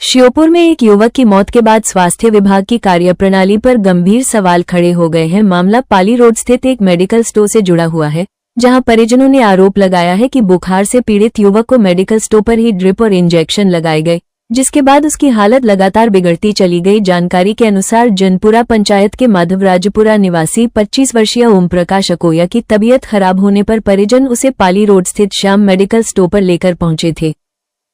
श्योपुर में एक युवक की मौत के बाद स्वास्थ्य विभाग की कार्यप्रणाली पर गंभीर सवाल खड़े हो गए हैं। मामला पाली रोड स्थित एक मेडिकल स्टोर से जुड़ा हुआ है, जहां परिजनों ने आरोप लगाया है कि बुखार से पीड़ित युवक को मेडिकल स्टोर पर ही ड्रिप और इंजेक्शन लगाए गए, जिसके बाद उसकी हालत लगातार बिगड़ती चली गई। जानकारी के अनुसार जनपुरा पंचायत के माधवराजपुरा निवासी 25 वर्षीय ओम प्रकाश अकोया की तबीयत खराब होने पर परिजन उसे पाली रोड स्थित श्याम मेडिकल स्टोर पर लेकर पहुंचे थे।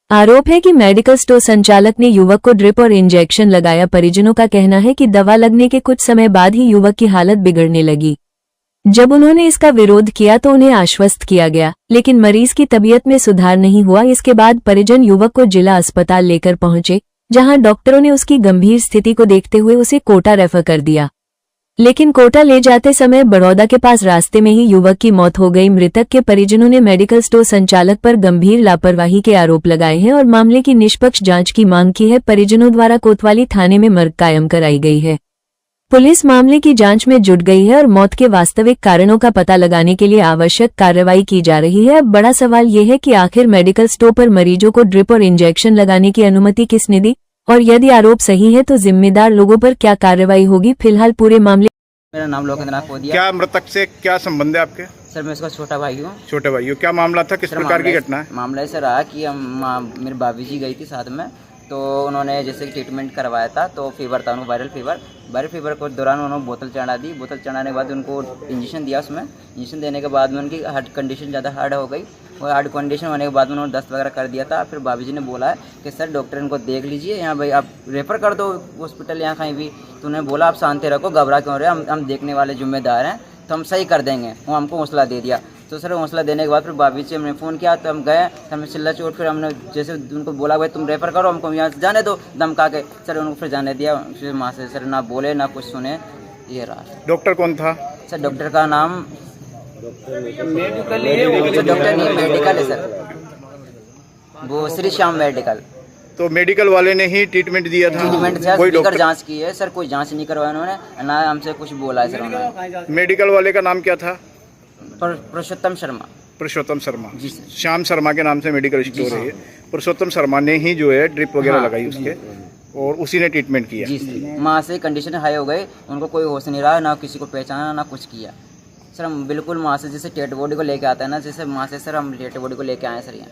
आरोप है कि मेडिकल स्टोर संचालक ने युवक को ड्रिप और इंजेक्शन लगाया। परिजनों का कहना है कि दवा लगने के कुछ समय बाद ही युवक की हालत बिगड़ने लगी। जब उन्होंने इसका विरोध किया तो उन्हें आश्वस्त किया गया, लेकिन मरीज की तबीयत में सुधार नहीं हुआ। इसके बाद परिजन युवक को जिला अस्पताल लेकर पहुंचे, जहां डॉक्टरों ने उसकी गंभीर स्थिति को देखते हुए उसे कोटा रेफर कर दिया, लेकिन कोटा ले जाते समय बड़ौदा के पास रास्ते में ही युवक की मौत हो गई। मृतक के परिजनों ने मेडिकल स्टोर संचालक पर गंभीर लापरवाही के आरोप लगाए हैं और मामले की निष्पक्ष जांच की मांग की है। परिजनों द्वारा कोतवाली थाने में मर्ग कायम कराई गई है। पुलिस मामले की जांच में जुट गई है और मौत के वास्तविक कारणों का पता लगाने के लिए आवश्यक कार्रवाई की जा रही है। अब बड़ा सवाल ये है कि आखिर मेडिकल स्टोर पर मरीजों को ड्रिप और इंजेक्शन लगाने की अनुमति किसने दी, और यदि आरोप सही है तो जिम्मेदार लोगों पर क्या कार्रवाई होगी। फिलहाल पूरे मामले। मेरा नाम लोकेंद्रनाथ पोदिया। क्या मृतक से क्या संबंध है आपके? सर मैं इसका छोटा भाई हूँ। छोटे भाई हो, क्या मामला था, किस प्रकार की घटना है? मामला ऐसा रहा कि मेरी भाभी जी गई थी साथ में, तो उन्होंने जैसे ट्रीटमेंट करवाया था, तो फीवर था उनको, वायरल फीवर के दौरान उन्होंने बोतल चढ़ा दी। बोतल चढ़ाने के बाद उनको इंजेक्शन दिया। उसमें इंजेक्शन देने के बाद में उनकी हार्ट कंडीशन ज़्यादा हार्ड हो गई, और हार्ट कंडीशन होने के बाद में उन्होंने दस्त वगैरह कर दिया था। फिर भाभी जी ने बोला है कि सर डॉक्टर इनको देख लीजिए, यहाँ भाई आप रेफ़र कर दो हॉस्पिटल यहाँ कहीं भी। तो उन्होंने बोला आप शांति रखो, घबरा क्यों रहे, हम देखने वाले जिम्मेदार हैं, तो हम सही कर देंगे। वो हमको हौसला दे दिया। तो सर हौसला देने के बाद फिर भाभी से हमने फ़ोन किया, तो हम गए, हमें चिल्ला चोट। फिर हमने जैसे उनको बोला भाई तुम रेफ़र करो, हमको यहाँ से जाने दो धमका के। सर उनको फिर जाने दिया। फिर माँ से सर ना बोले ना कुछ सुने, ये रहा। डॉक्टर कौन था? सर डॉक्टर का नाम मेडिकल है सर, वो श्री श्याम मेडिकल। तो मेडिकल वाले ने ही ट्रीटमेंट दिया था? कोई डॉक्टर जांच की है सर, कोई जांच नहीं करवाया उन्होंने, ना हमसे कुछ बोला है सर उन्होंने। मेडिकल वाले का नाम क्या था? पुरुषोत्तम शर्मा। पुरुषोत्तम शर्मा जी सर। श्याम शर्मा के नाम से मेडिकल स्टोर है। पुरुषोत्तम शर्मा ने ही जो है ड्रिप वगैरह लगाई उसके, और उसी ने ट्रीटमेंट किया। जी सर। माँ से कंडीशन हाई हो गई, उनको कोई होश नहीं रहा, ना किसी को पहचाना ना कुछ किया। सर हम बिल्कुल माँ से जैसे डेड बॉडी को लेके आता है ना, जैसे माँ से सर हम डेड बॉडी को लेके आए सर यहाँ।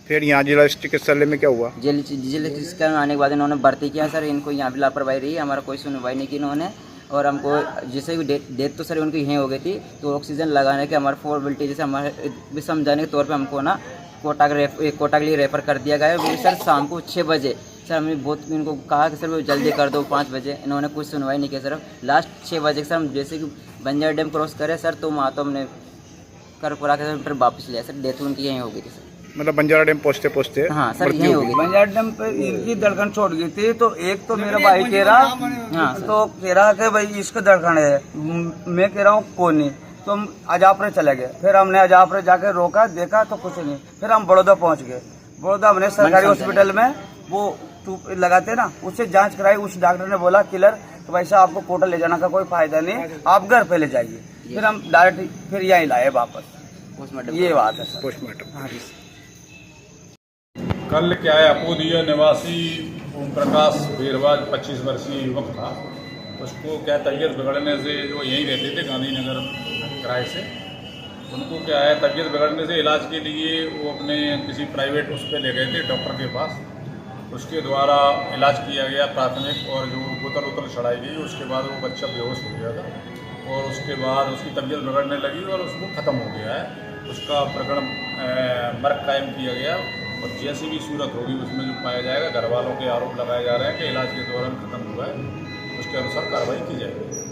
फिर यहाँ जिला चिकित्सालय में क्या हुआ? जिला चिकित्सालय में आने के बाद इन्होंने भर्ती किया सर। इनको यहाँ भी लापरवाही रही, हमारा कोई सुनवाई नहीं की इन्होंने। और हमको जैसे डेथ तो सर उनकी यहीं हो गई थी, तो ऑक्सीजन लगाने के हमारे फॉर्मेलिटी जैसे हमारे भी समझाने के तौर पे हमको ना कोटा के लिए रेफ़र कर दिया गया है। सर शाम को 6 बजे सर हमने बहुत इनको कहा कि सर वो जल्दी कर दो 5 बजे, इन्होंने कुछ सुनवाई नहीं की सर। लास्ट 6 बजे सर हम जैसे कि बंजार डैम क्रॉस करे सर, तो वहाँ तो हमने कर पुरा के फिर वापस लिया सर। डेथ उनकी यहीं हो गई थी सर। मतलब बंजारा डैम पहुँचते हाँ सर यहीं हो गई। बंजार डैम पे इनकी धड़कन छोड़ गई थी, तो एक तो मेरा भाई कह रहा, हाँ तो कह रहा कि भाई इसका धड़कन है, मैं कह रहा हूँ कोई नहीं। तो हम अजापरे चले गए। फिर हमने अजापरे जाके रोका, देखा तो कुछ नहीं। फिर हम बड़ौदा पहुँच गए। बड़ौदा हमने सरकारी हॉस्पिटल में वो ट्यूब लगाते ना, उससे जांच कराई। उस डॉक्टर ने बोला किलर, तो भाई साहब आपको कोटा ले जाने का कोई फायदा नहीं, आप घर पे ले जाइए। फिर हम डायरेक्ट फिर यहीं लाए वापस। ये बात है सर। पोस्टमार्टम। हाँ जी। कल क्या है, अपोदिया निवासी ओम प्रकाश बीरवाज 25 वर्षीय युवक था। उसको क्या तबीयत बिगड़ने से, जो यहीं रहते थे गांधीनगर किराए से, उनको क्या है तबीयत बिगड़ने से इलाज के लिए वो अपने किसी प्राइवेट उस पर ले गए थे डॉक्टर के पास। उसके द्वारा इलाज किया गया प्राथमिक, और जो बोतल उतल चढ़ाई गई, उसके बाद वो बच्चा बेहोश हो गया था, और उसके बाद उसकी तबीयत बिगड़ने लगी और उसको ख़त्म हो गया है। उसका प्रकरण मर्ग कायम किया गया, और जैसी भी सूरत होगी उसमें जो पाया जाएगा, घर वालों के आरोप लगाए जा रहे हैं कि इलाज के दौरान ख़त्म हुआ है, उसके अनुसार कार्रवाई की जाएगी।